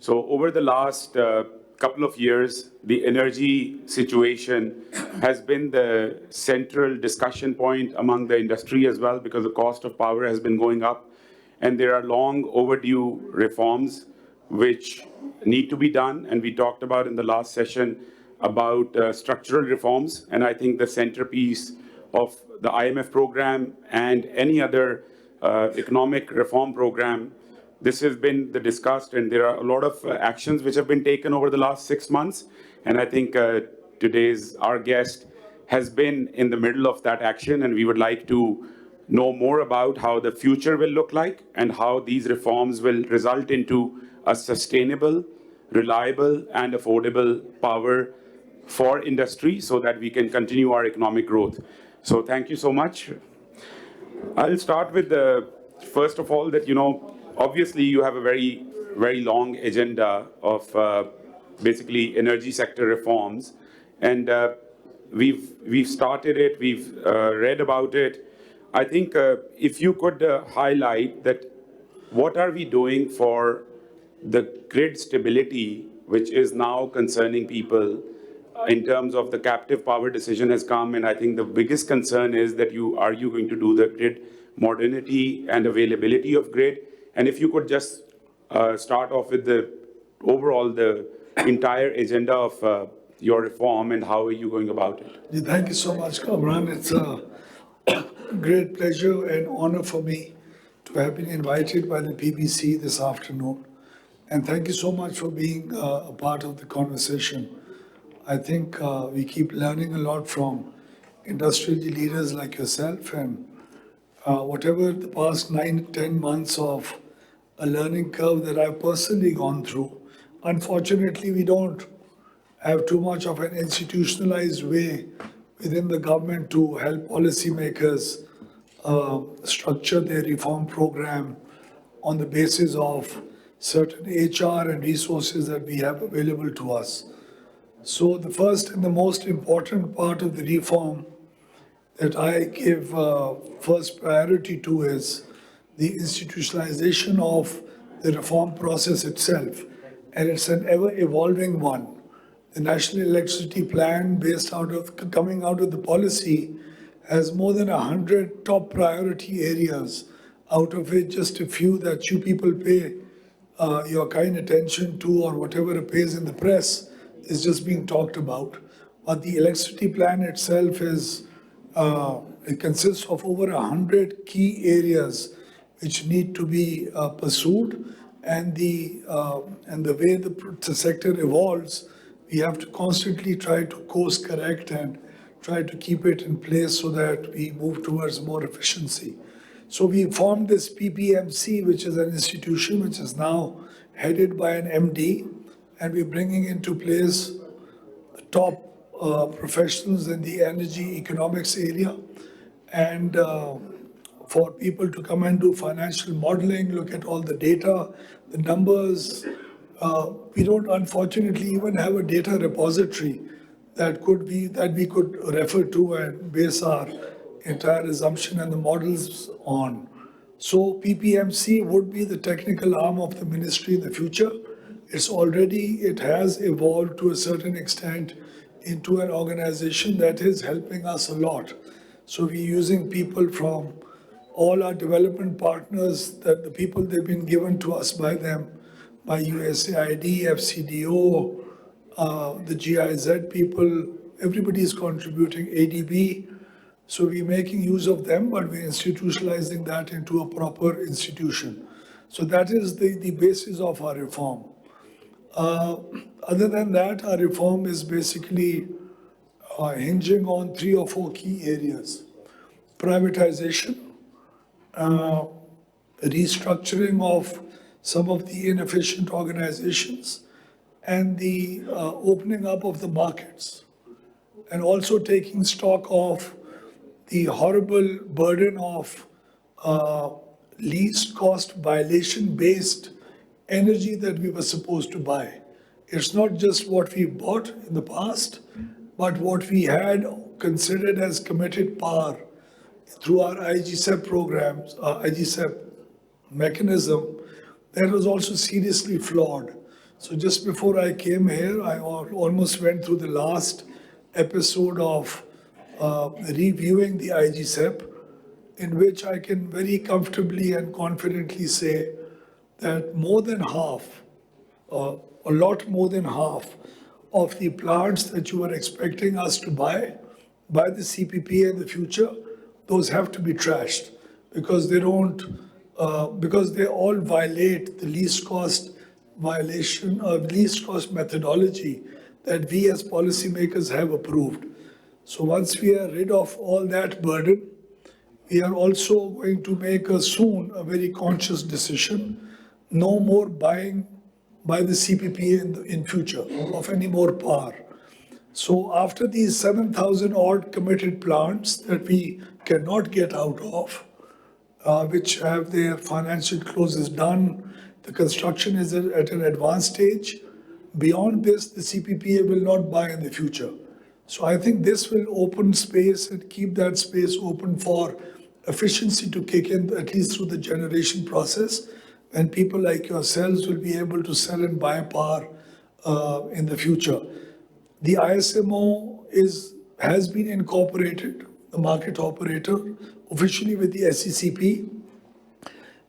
So over the last couple of years, the energy situation has been the central discussion point among the industry as well, because the cost of power has been going up. And there are long overdue reforms which need to be done. And we talked about in the last session about structural reforms. And I think the centerpiece of the IMF program and any other economic reform program, this has been discussed, and there are a lot of actions which have been taken over the last 6 months. And I think our guest has been in the middle of that action, and we would like to know more about how the future will look like and how these reforms will result into a sustainable, reliable, and affordable power for industry so that we can continue our economic growth. So thank you so much. I'll start with first of all, that, obviously you have a very, very long agenda of basically energy sector reforms. And we've started it, we've read about it. I think if you could highlight that, what are we doing for the grid stability, which is now concerning people in terms of the captive power decision has come. And I think the biggest concern is that are you going to do the grid modernity and availability of grid? And if you could just start off with the entire agenda of your reform and how are you going about it? Thank you so much, Kamran. It's a great pleasure and honor for me to have been invited by the BBC this afternoon. And thank you so much for being a part of the conversation. I think we keep learning a lot from industrial leaders like yourself, and whatever the past 9-10 months of a learning curve that I've personally gone through. Unfortunately, we don't have too much of an institutionalized way within the government to help policymakers structure their reform program on the basis of certain HR and resources that we have available to us. So the first and the most important part of the reform that I give first priority to is the institutionalization of the reform process itself. And it's an ever-evolving one. The National Electricity Plan, coming out of the policy, has more than 100 top priority areas, out of which just a few that you people pay your kind attention to, or whatever appears in the press is just being talked about. But the electricity plan itself it consists of over 100 key areas which need to be pursued. And the way the sector evolves, we have to constantly try to course correct and try to keep it in place so that we move towards more efficiency. So we formed this PPMC, which is an institution which is now headed by an MD, and we're bringing into place top professionals in the energy economics area, and for people to come and do financial modeling, look at all the data, the numbers. We don't, unfortunately, even have a data repository that we could refer to and base our entire assumption and the models on. So PPMC would be the technical arm of the ministry in the future. It has evolved to a certain extent into an organization that is helping us a lot. So we're using people from all our development partners, that the people they've been given to us by them, by USAID, FCDO, the GIZ people, everybody is contributing, ADB. So we're making use of them, but we're institutionalizing that into a proper institution. So that is the basis of our reform. Other than that, our reform is basically hinging on 3 or 4 key areas. Privatization, restructuring of some of the inefficient organizations, and the opening up of the markets, and also taking stock of the horrible burden of least cost violation-based energy that we were supposed to buy. It's not just what we bought in the past, but what we had considered as committed power through our IGSEP programs, IGSEP mechanism, that was also seriously flawed. So just before I came here, I almost went through the last episode of reviewing the IGCEP, in which I can very comfortably and confidently say that more than half, a lot more than half of the plants that you were expecting us to buy by the CPP in the future, those have to be trashed because they don't, because they all violate the least cost violation of least cost methodology that we as policymakers have approved. So once we are rid of all that burden, we are also going to make soon a very conscious decision, no more buying by the CPP in future of any more power. So after these 7,000 odd committed plants that we cannot get out of, which have their financial closes done, the construction is at an advanced stage. Beyond this, the CPPA will not buy in the future. So I think this will open space and keep that space open for efficiency to kick in, at least through the generation process, and people like yourselves will be able to sell and buy power in the future. The ISMO has been incorporated, the market operator, officially with the SECP,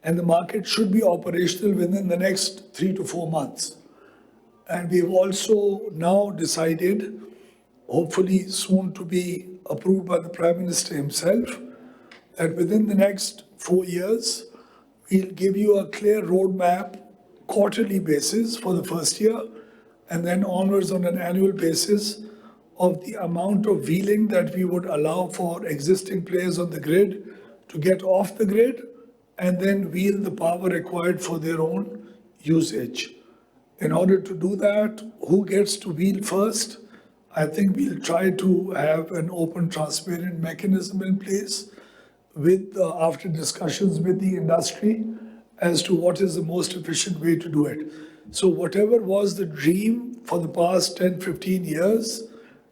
and the market should be operational within the next 3 to 4 months. And we've also now decided, hopefully soon to be approved by the Prime Minister himself, that within the next 4 years, we'll give you a clear roadmap, quarterly basis for the first year, and then onwards on an annual basis of the amount of wheeling that we would allow for existing players on the grid to get off the grid and then wheel the power required for their own usage. In order to do that, who gets to wheel first? I think we'll try to have an open, transparent mechanism in place with after discussions with the industry as to what is the most efficient way to do it. So whatever was the dream for the past 10, 15 years,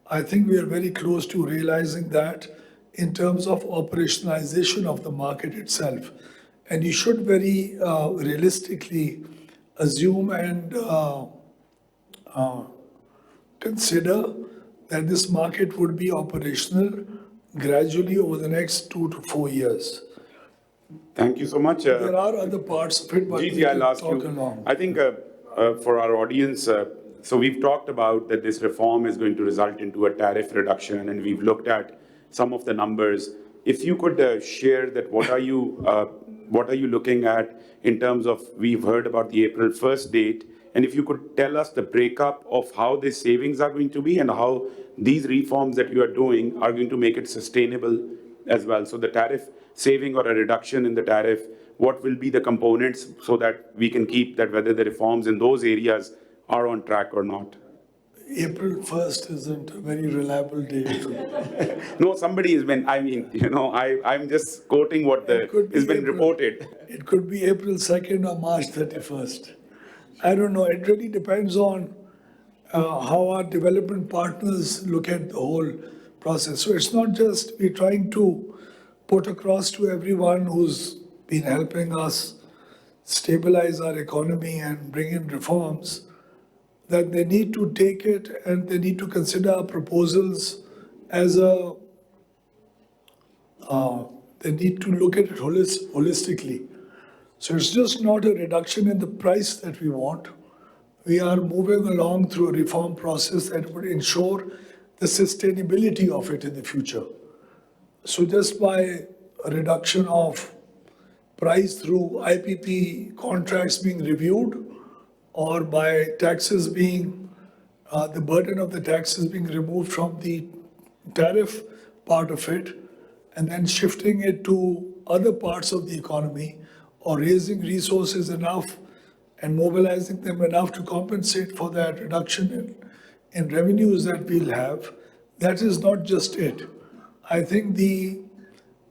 I think we are very close to realizing that in terms of operationalization of the market itself. And you should very realistically assume and consider that this market would be operational gradually over the next 2 to 4 years. Thank you so much. There are other parts of it, but Gigi, we I'll can ask talk you. along. I think for our audience, so we've talked about that this reform is going to result into a tariff reduction, and we've looked at some of the numbers. If you could share that, what are you looking at in terms of, we've heard about the April 1st date, and if you could tell us the breakup of how these savings are going to be and how these reforms that you are doing are going to make it sustainable as well. So the tariff saving or a reduction in the tariff, what will be the components so that we can keep that whether the reforms in those areas are on track or not? April 1st isn't a very reliable date. No, somebody has been, I'm just quoting what has been reported. It could be April 2nd or March 31st. I don't know. It really depends on how our development partners look at the whole process. So it's not just we're trying to put across to everyone who's been helping us stabilize our economy and bring in reforms that they need to take it and they need to consider our proposals as they need to look at it holistically. So it's just not a reduction in the price that we want. We are moving along through a reform process that would ensure the sustainability of it in the future. So just by a reduction of price through IPP contracts being reviewed, or by taxes being, the burden of the taxes being removed from the tariff part of it, and then shifting it to other parts of the economy, or raising resources enough and mobilizing them enough to compensate for that reduction in revenues that we'll have, that is not just it. I think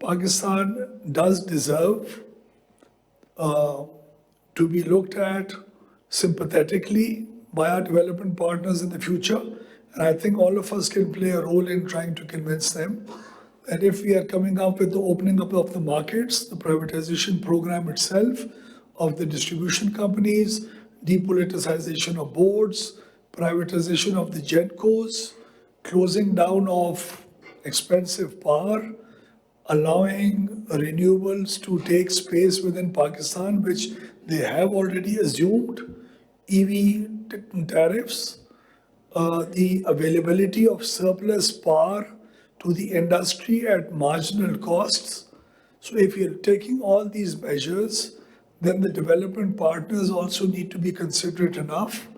Pakistan does deserve to be looked at sympathetically by our development partners in the future. And I think all of us can play a role in trying to convince them that if we are coming up with the opening up of the markets, the privatization program itself, of the distribution companies, depoliticization of boards, privatization of the GenCos, closing down of expensive power, allowing renewables to take space within Pakistan, which they have already assumed, EV tariffs, the availability of surplus power to the industry at marginal costs. So if you're taking all these measures, then the development partners also need to be considerate enough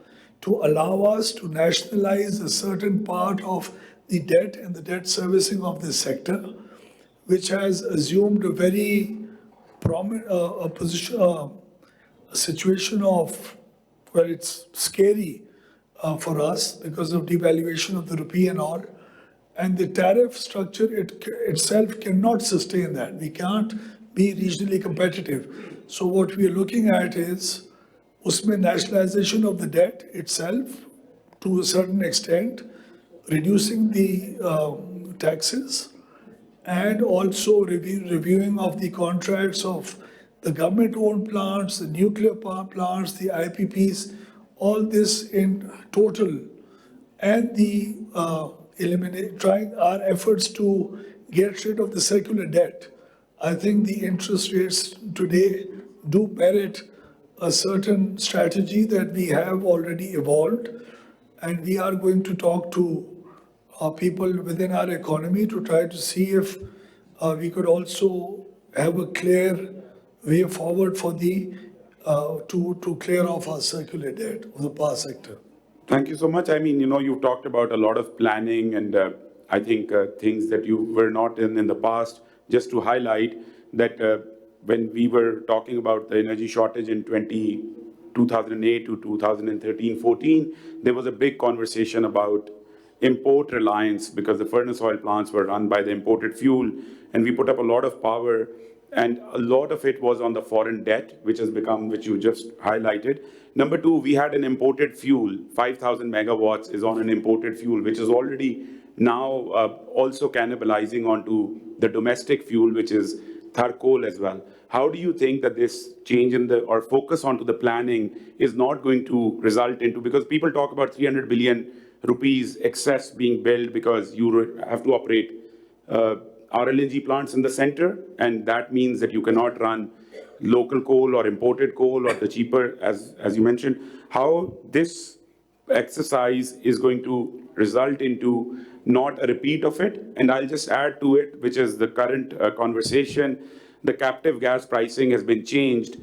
to allow us to nationalize a certain part of the debt and the debt servicing of this sector, which has assumed a very prominent a position, a situation of, well, it's scary for us because of devaluation of the rupee and all. And the tariff structure itself cannot sustain that. We can't be regionally competitive. So what we are looking at is usme nationalization of the debt itself to a certain extent, reducing the taxes, and also reviewing of the contracts of the government-owned plants, the nuclear power plants, the IPPs, all this in total, and the trying our efforts to get rid of the circular debt. I think the interest rates today do merit a certain strategy that we have already evolved, and we are going to talk to people within our economy to try to see if we could also have a clear way forward for the to clear off our circular debt of the power sector. Thank you so much. I mean, you've talked about a lot of planning and I think things that you were not in the past. Just to highlight that when we were talking about the energy shortage in 2008 to 2013-14, there was a big conversation about import reliance because the furnace oil plants were run by the imported fuel, and we put up a lot of power, and a lot of it was on the foreign debt, which you just highlighted. Number two, we had an imported fuel, 5,000 megawatts is on an imported fuel, which is already now also cannibalizing onto the domestic fuel, which is Thar coal as well. How do you think that this change or focus onto the planning is not going to result into, because people talk about 300 billion rupees excess being built because you have to operate RLNG plants in the center, and that means that you cannot run local coal or imported coal or the cheaper, as you mentioned. How this exercise is going to result into not a repeat of it? And I'll just add to it, which is the current conversation, the captive gas pricing has been changed.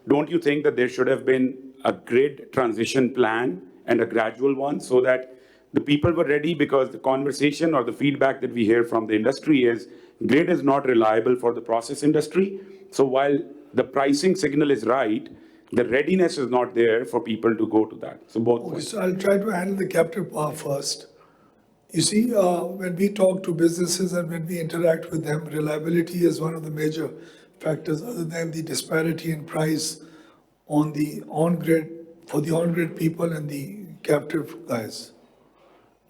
Don't you think that there should have been a grid transition plan and a gradual one so that the people were ready? Because the conversation or the feedback that we hear from the industry is grid is not reliable for the process industry. So while the pricing signal is right, the readiness is not there for people to go to that. So both. Okay, so I'll try to handle the captive power first. You see, when we talk to businesses and when we interact with them, reliability is one of the major factors other than the disparity in price on the on-grid, for the on-grid people and the captive guys.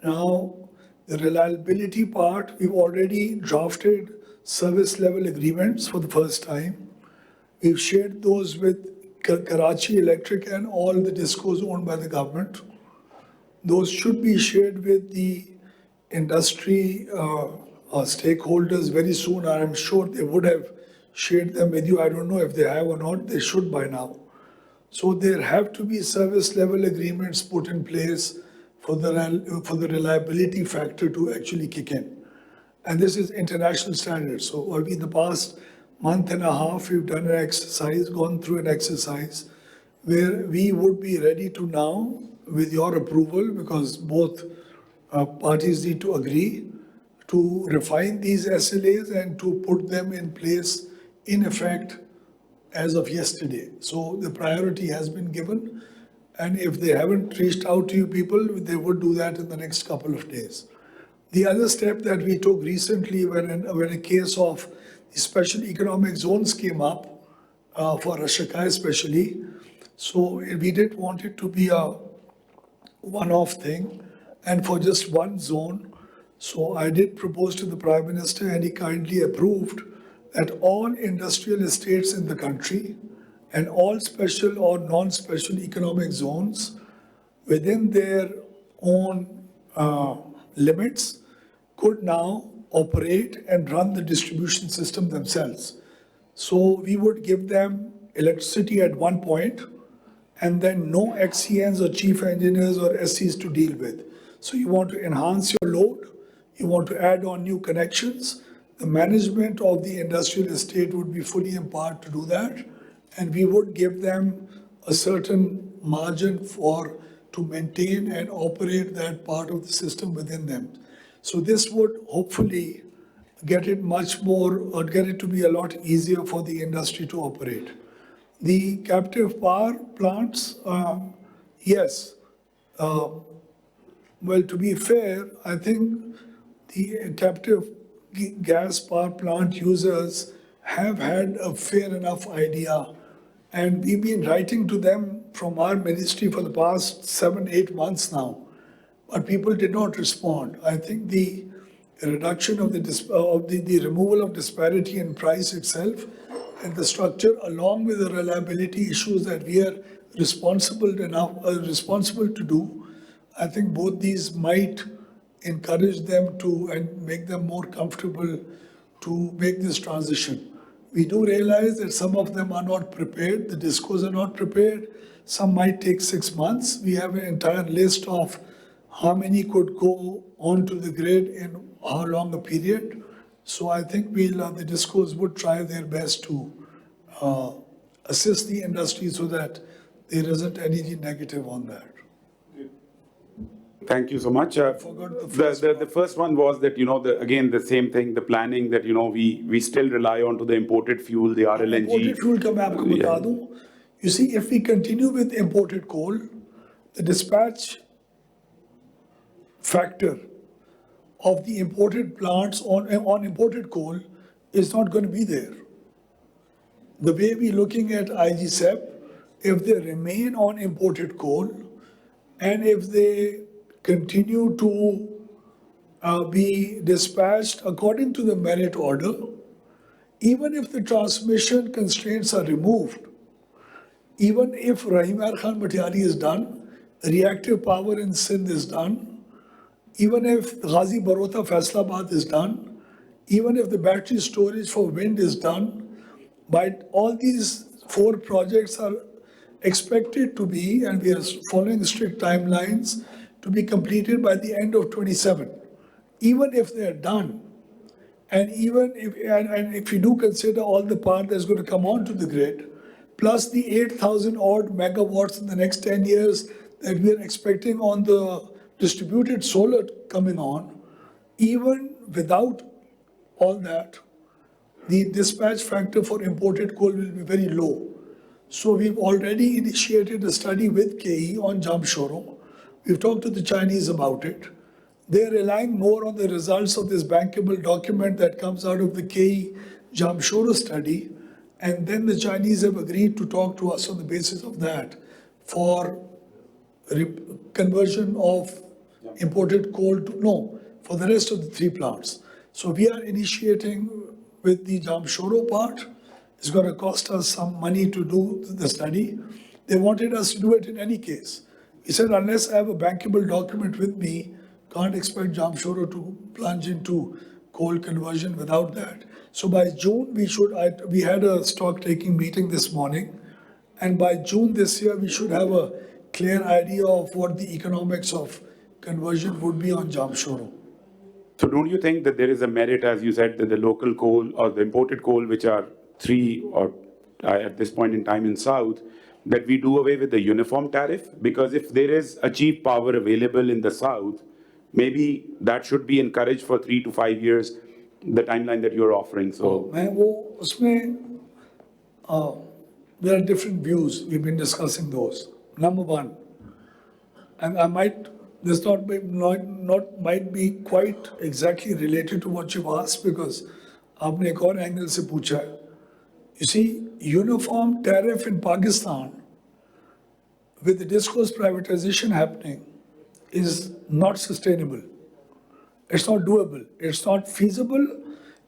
Now, the reliability part, we've already drafted service level agreements for the first time. We've shared those with Karachi Electric and all the discos owned by the government. Those should be shared with the industry stakeholders very soon. I'm sure they would have shared them with you. I don't know if they have or not. They should by now. So there have to be service level agreements put in place for the reliability factor to actually kick in. And this is international standards. So in the past month and a half, we've done an exercise, gone through an exercise where we would be ready to now, with your approval, because both parties need to agree, to refine these SLAs and to put them in place in effect as of yesterday. So the priority has been given. And if they haven't reached out to you people, they would do that in the next couple of days. The other step that we took recently when a case of the special economic zones came up, for Rashaka especially, so we didn't want it to be a one-off thing and for just one zone. So I did propose to the Prime Minister and he kindly approved that all industrial estates in the country, and all special or non-special economic zones within their own limits could now operate and run the distribution system themselves. So we would give them electricity at one point and then no XCNs or chief engineers or SCs to deal with. So you want to enhance your load, you want to add on new connections. The management of the industrial estate would be fully empowered to do that, and we would give them a certain margin to maintain and operate that part of the system within them. So this would hopefully get it much more, or get it to be a lot easier for the industry to operate. The captive power plants, yes. Well, to be fair, I think the captive gas power plant users have had a fair enough idea. And we've been writing to them from our ministry for the past 7-8 months now. But people did not respond. I think the reduction of the removal of disparity in price itself and the structure, along with the reliability issues that we are responsible to do, I think both these might encourage them to and make them more comfortable to make this transition. We do realize that some of them are not prepared, the discos are not prepared, some might take 6 months. We have an entire list of how many could go onto the grid in how long a period. So I think the discos would try their best to assist the industry so that there isn't any negative on that. Thank you so much. Forgot The first one was that, again, the same thing, the planning that, we still rely on to the imported fuel, the RLNG. Imported fuel का मैं आपको बता दूं. You see, if we continue with imported coal, the dispatch factor of the imported plants on imported coal is not going to be there. The way we're looking at IGCEP, if they remain on imported coal, and if they continue to be dispatched according to the merit order, even if the transmission constraints are removed, even if Rahim Khan Bhattiari is done, reactive power in Sindh is done, even if Ghazi Barota Faisalabad is done, even if the battery storage for wind is done, but all these 4 projects are expected to be, and we are following strict timelines, to be completed by the end of 27. Even if they are done, and if you do consider all the power that's going to come onto the grid, plus the 8,000 odd megawatts in the next 10 years that we are expecting on the distributed solar coming on, even without all that, the dispatch factor for imported coal will be very low. So we've already initiated a study with KE on Jamshoro. We've talked to the Chinese about it. They're relying more on the results of this bankable document that comes out of the KE Jamshoro study. And then the Chinese have agreed to talk to us on the basis of that for conversion of imported coal for the rest of the 3 plants. So we are initiating with the Jamshoro part. It's going to cost us some money to do the study. They wanted us to do it in any case. We said, unless I have a bankable document with me, can't expect Jamshoro to plunge into coal conversion without that. So by June, we had a stock taking meeting this morning, and by June this year, we should have a clear idea of what the economics of conversion would be on Jamshoro. So don't you think that there is a merit, as you said, that the local coal or the imported coal, which are 3 or at this point in time in South, that we do away with the uniform tariff? Because if there is a cheap power available in the South, maybe that should be encouraged for 3 to 5 years, the timeline that you're offering. So there are different views. We've been discussing those. Number one, and this might be quite exactly related to what you've asked, because आपने एक और angle से पूछा है. You see, uniform tariff in Pakistan, with the discourse privatization happening, is not sustainable. It's not doable. It's not feasible.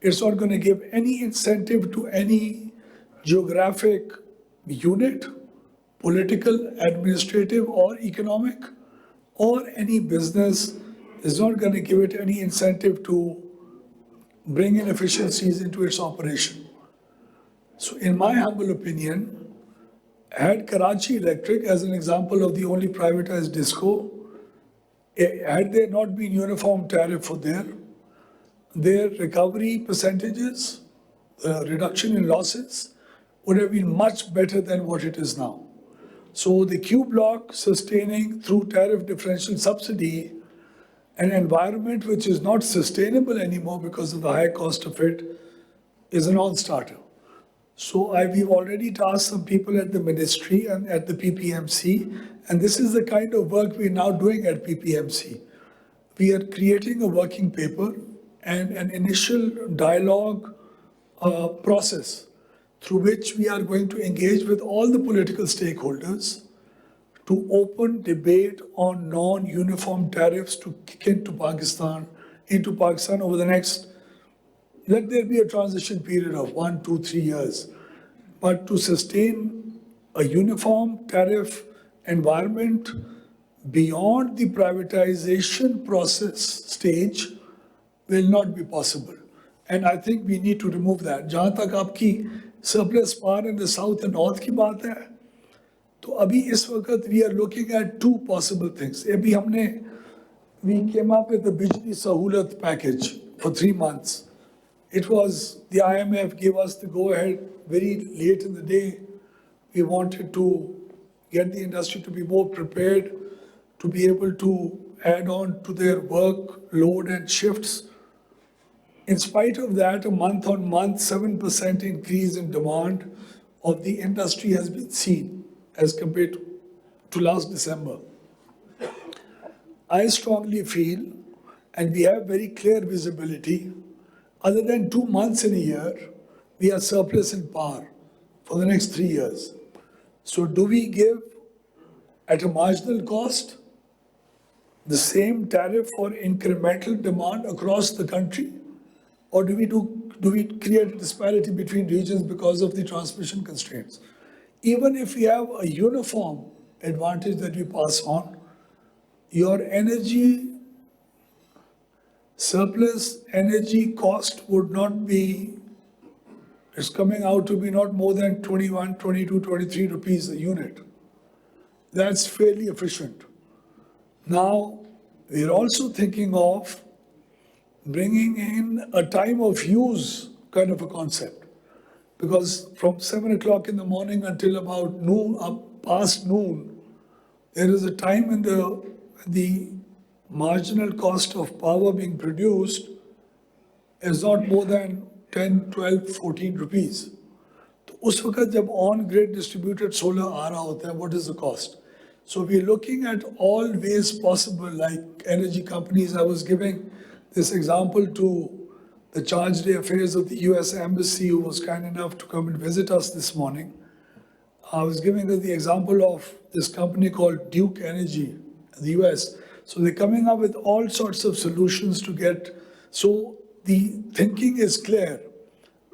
It's not going to give any incentive to any geographic unit, political, administrative, or economic, or any business is not going to give it any incentive to bring in efficiencies into its operation. So, in my humble opinion, had Karachi Electric, as an example of the only privatized disco, had there not been uniform tariff for their recovery percentages, reduction in losses, would have been much better than what it is now. So the Q block sustaining through tariff differential subsidy an environment which is not sustainable anymore because of the high cost of it is a non-starter. So we've already tasked some people at the ministry and at the PPMC, and this is the kind of work we're now doing at PPMC. We are creating a working paper and an initial dialogue process through which we are going to engage with all the political stakeholders to open debate on non-uniform tariffs to kick into Pakistan over the next, let there be a transition period of 1, 2, 3 years. But to sustain a uniform tariff environment beyond the privatization process stage will not be possible. And I think we need to remove that. जहाँ तक आपकी surplus power in the south and north की बात है, तो अभी इस वक्त we are looking at two possible things. अभी हमने we came up with the Bijli Sahulat package for 3 months. It was, the IMF gave us the go-ahead very late in the day. We wanted to get the industry to be more prepared, to be able to add on to their workload and shifts. In spite of that, a month-on-month 7% increase in demand of the industry has been seen as compared to last December. I strongly feel, and we have very clear visibility, other than 2 months in a year, we are surplus in power for the next 3 years. So do we give at a marginal cost the same tariff for incremental demand across the country? Or do we create a disparity between regions because of the transmission constraints? Even if we have a uniform advantage that we pass on, your energy surplus energy cost would not be, it's coming out to be not more than 21, 22, 23 rupees a unit. That's fairly efficient. Now, we're also thinking of bringing in a time of use kind of a concept. Because from 7 o'clock in the morning until about noon, past noon, there is a time when the marginal cost of power being produced is not more than 10, 12, 14 rupees. तो उस वक्त जब on grid distributed solar आ रहा होता है, what is the cost? So we're looking at all ways possible, like energy companies. I was giving this example to the charge d'affaires of the US Embassy, who was kind enough to come and visit us this morning. I was giving her the example of this company called Duke Energy in the US. So they're coming up with all sorts of solutions to get, so the thinking is clear.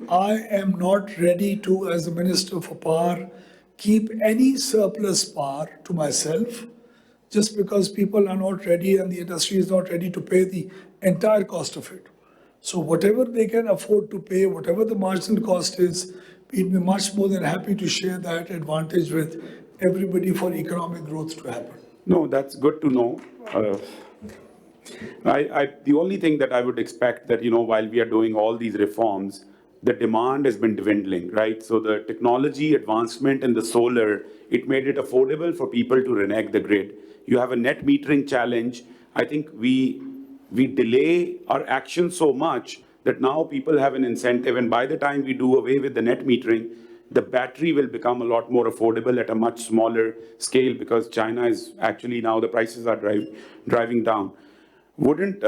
I am not ready to, as the Minister for Power, keep any surplus power to myself just because people are not ready and the industry is not ready to pay the entire cost of it. So whatever they can afford to pay, whatever the marginal cost is, we'd be much more than happy to share that advantage with everybody for economic growth to happen. No, that's good to know. The only thing that I would expect that, while we are doing all these reforms, the demand has been dwindling, right? So the technology advancement in the solar, it made it affordable for people to renege the grid. You have a net metering challenge. I think we delay our action so much that now people have an incentive, and by the time we do away with the net metering, the battery will become a lot more affordable at a much smaller scale because China is actually now the prices are driving down. Wouldn't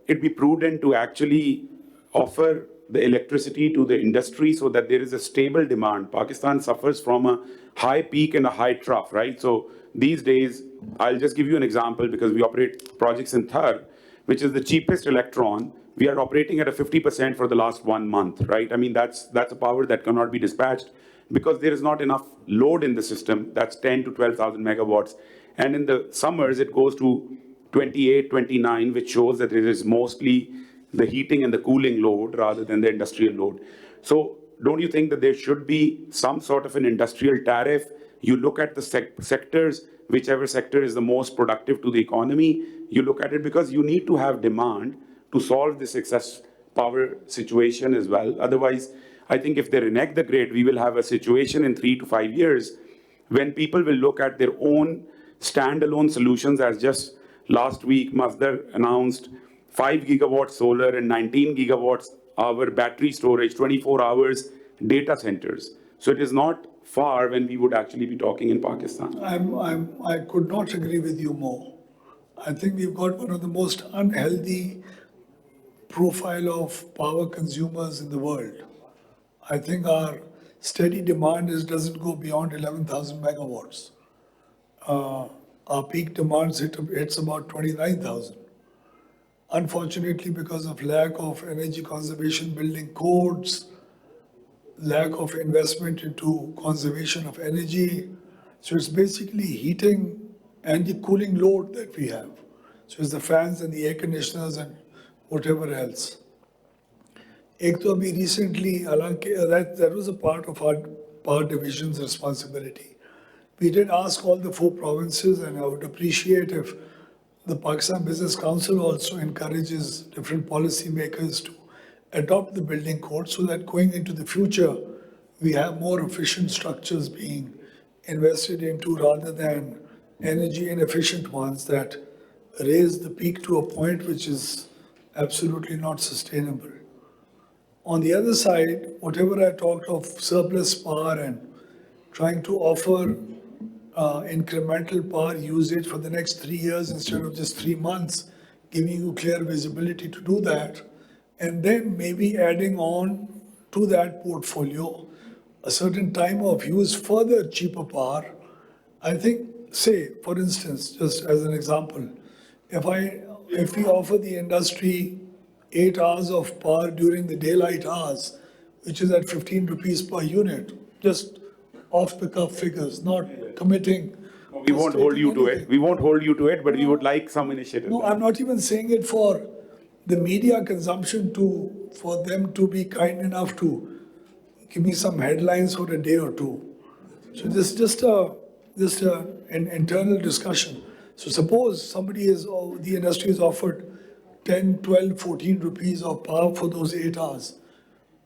it be prudent to actually offer the electricity to the industry so that there is a stable demand? Pakistan suffers from a high peak and a high trough, right? So these days, I'll just give you an example because we operate projects in Thar, which is the cheapest electron. We are operating at a 50% for the last 1 month, right? I mean, that's a power that cannot be dispatched. because there is not enough load in the system. That's 10 to 12,000 megawatts. And in the summers, it goes to 28, 29, which shows that it is mostly the heating and the cooling load rather than the industrial load. So don't you think that there should be some sort of an industrial tariff? You look at the sectors, whichever sector is the most productive to the economy, you look at it, because you need to have demand to solve this excess power situation as well. Otherwise, I think if they renege the grid, we will have a situation in 3 to 5 years when people will look at their own standalone solutions. As just last week, Masdar announced 5 gigawatts solar and 19 gigawatts hour battery storage, 24 hours data centers. So it is not far when we would actually be talking in Pakistan. I could not agree with you more. I think we've got one of the most unhealthy profile of power consumers in the world. I think our steady demand doesn't go beyond 11,000 megawatts. Our peak demand hits about 29,000. Unfortunately, because of lack of energy conservation building codes, lack of investment into conservation of energy, so it's basically heating and the cooling load that we have. So it's the fans and the air conditioners and whatever else. एक तो अभी recently, that was a part of our power division's responsibility. We did ask all the 4 provinces, and I would appreciate if the Pakistan Business Council also encourages different policymakers to adopt the building code so that going into the future, we have more efficient structures being invested into rather than energy inefficient ones that raise the peak to a point which is absolutely not sustainable. On the other side, whatever I talked of surplus power and trying to offer incremental power usage for the next 3 years instead of just 3 months, giving you clear visibility to do that, and then maybe adding on to that portfolio a certain time of use further cheaper power. I think, say, for instance, just as an example, if we offer the industry 8 hours of power during the daylight hours, which is at 15 rupees per unit, just off the cuff figures, not committing. We won't hold you to it. We won't hold you to it, but we would like some initiative. No, I'm not even saying it for the media consumption for them to be kind enough to give me some headlines for a day or two. So this is just an internal discussion. So suppose the industry is offered 10, 12, 14 rupees of power for those 8 hours.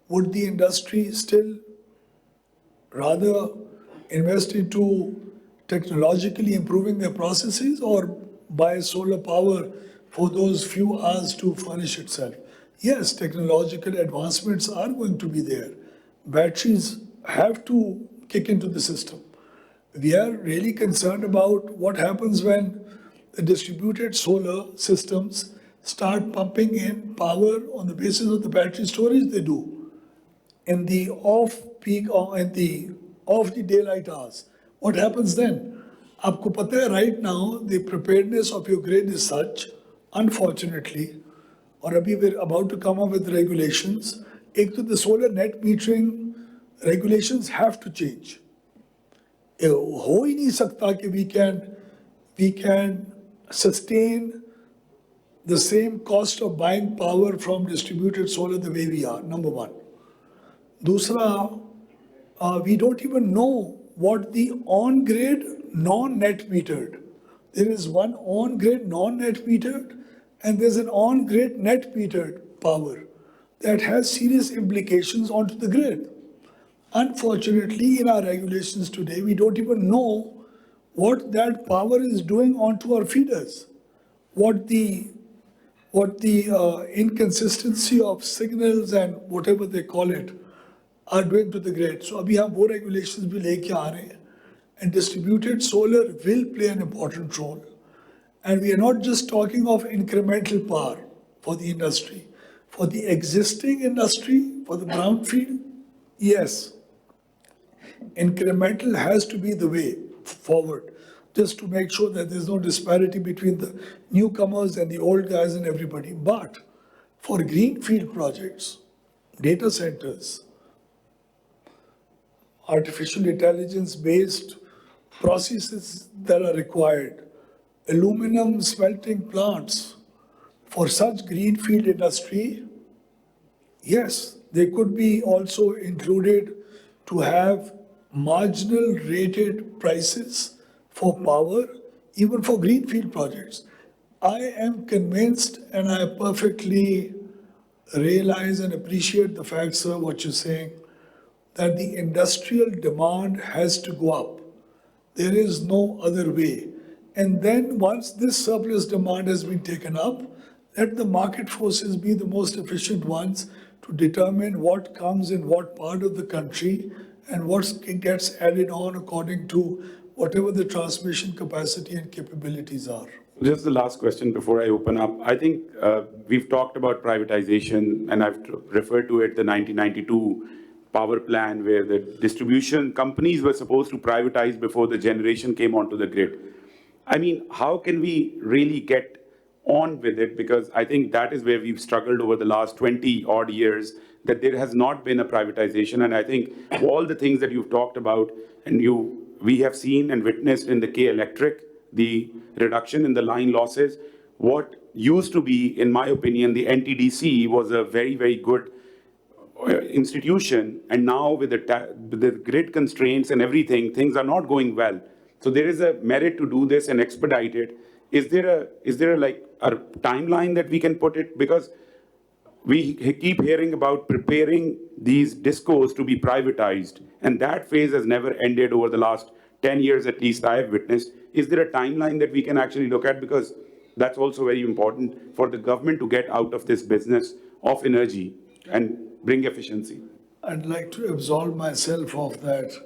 Would the industry still rather invest into technologically improving their processes or buy solar power for those few hours to furnish itself? Yes, technological advancements are going to be there. Batteries have to kick into the system. We are really concerned about what happens when the distributed solar systems start pumping in power on the basis of the battery storage they do in the off-peak or in the daylight hours. What happens then? Aapko pata hai, right now, the preparedness of your grid is such, unfortunately, or abhi we're about to come up with regulations. Ek to the solar net metering regulations have to change. हो ही नहीं सकता कि we can sustain the same cost of buying power from distributed solar the way we are, number one. Dusra, we don't even know what the on-grid non-net metered. There is one on-grid non-net metered and there's an on-grid net metered power that has serious implications onto the grid. Unfortunately, in our regulations today, we don't even know what that power is doing onto our feeders, what the inconsistency of signals and whatever they call it are doing to the grid. So abhi hum wo regulations bhi leke aa rahe hain, and distributed solar will play an important role. And we are not just talking of incremental power for the industry. For the existing industry, for the brownfield, yes, incremental has to be the way forward, just to make sure that there's no disparity between the newcomers and the old guys and everybody. But for greenfield projects, data centers, artificial intelligence-based processes that are required, aluminum smelting plants for such greenfield industry, yes, they could be also included to have marginal rated prices for power, even for greenfield projects. I am convinced, and I perfectly realize and appreciate the fact, sir, what you're saying, that the industrial demand has to go up. There is no other way. And then once this surplus demand has been taken up, let the market forces be the most efficient ones to determine what comes in what part of the country and what gets added on according to whatever the transmission capacity and capabilities are. Just the last question before I open up. I think we've talked about privatization, and I've referred to it, the 1992 power plan, where the distribution companies were supposed to privatize before the generation came onto the grid. I mean, how can we really get on with it? Because I think that is where we've struggled over the last 20 odd years, that there has not been a privatization. And I think all the things that you've talked about and we have seen and witnessed in the K Electric, the reduction in the line losses, what used to be, in my opinion, the NTDC was a very, very good institution, and now with the grid constraints and everything, things are not going well. So there is a merit to do this and expedite it. Is there a timeline that we can put it? Because we keep hearing about preparing these discos to be privatized, and that phase has never ended over the last 10 years at least I have witnessed. Is there a timeline that we can actually look at? Because that's also very important for the government to get out of this business of energy and bring efficiency. I'd like to absolve myself of that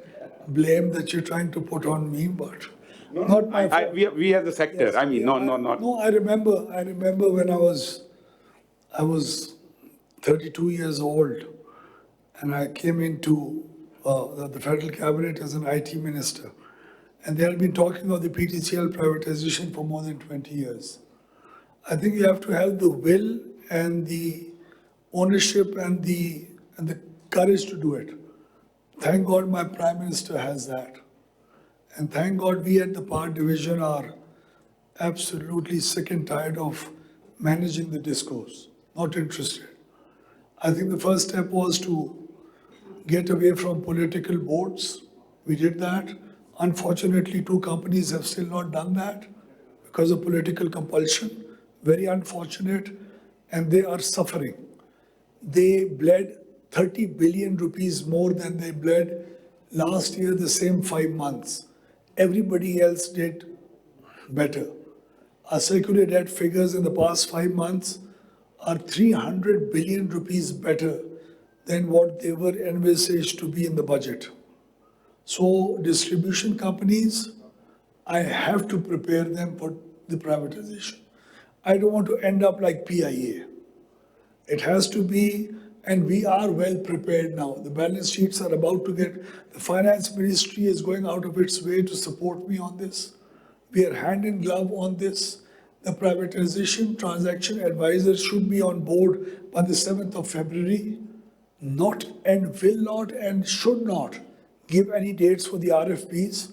blame that you're trying to put on me, but not my fault. We as a sector, Yes, I mean, not. No, I remember when I was 32 years old, and I came into the federal cabinet as an IT minister. And they had been talking of the PTCL privatization for more than 20 years. I think you have to have the will and the ownership and the courage to do it. Thank God my Prime Minister has that. And thank God we at the Power Division are absolutely sick and tired of managing the discourse, not interested. I think the first step was to get away from political boards. We did that. Unfortunately, 2 companies have still not done that because of political compulsion. Very unfortunate, and they are suffering. They bled 30 billion rupees more than they bled last year, the same 5 months. Everybody else did better. Our circular debt figures in the past 5 months are 300 billion rupees better than what they were envisaged to be in the budget. So distribution companies, I have to prepare them for the privatization. I don't want to end up like PIA. It has to be, and we are well prepared now. The balance sheets are about to get, the finance ministry is going out of its way to support me on this. We are hand in glove on this. The privatization transaction advisors should be on board by the 7th of February, not and will not and should not give any dates for the RFPs.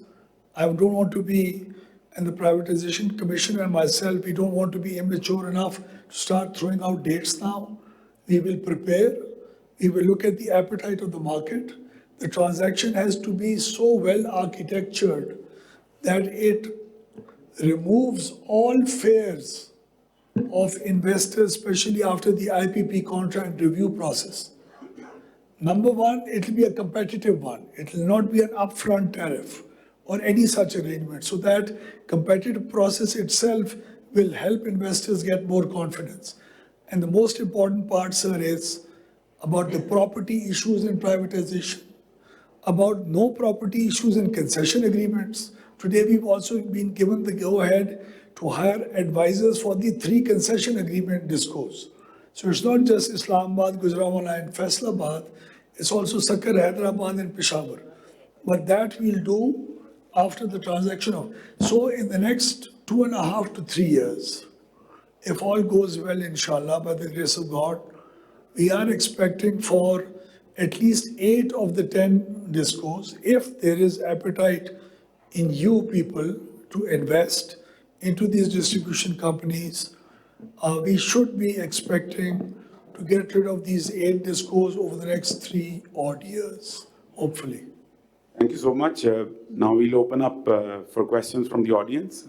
I don't want to be, and the Privatization Commission and myself, we don't want to be immature enough to start throwing out dates now. We will prepare. We will look at the appetite of the market. The transaction has to be so well architectured that it removes all fears of investors, especially after the IPP contract review process. Number one, it will be a competitive one. It will not be an upfront tariff or any such arrangement. So that competitive process itself will help investors get more confidence. And the most important part, sir, is about the property issues in privatization, about no property issues in concession agreements. Today, we've also been given the go-ahead to hire advisors for the 3 concession agreement discos. So it's not just Islamabad, Gujranwala, and Faisalabad. It's also Sakkar, Hyderabad, and Peshawar. But that we'll do after the transaction. So in the next 2.5 to 3 years, if all goes well, inshallah, by the grace of God, we are expecting for at least 8 of the 10 discos, if there is appetite in you people to invest into these distribution companies, we should be expecting to get rid of these 8 discos over the next 3 odd years, hopefully. Thank you so much. Now we'll open up for questions from the audience.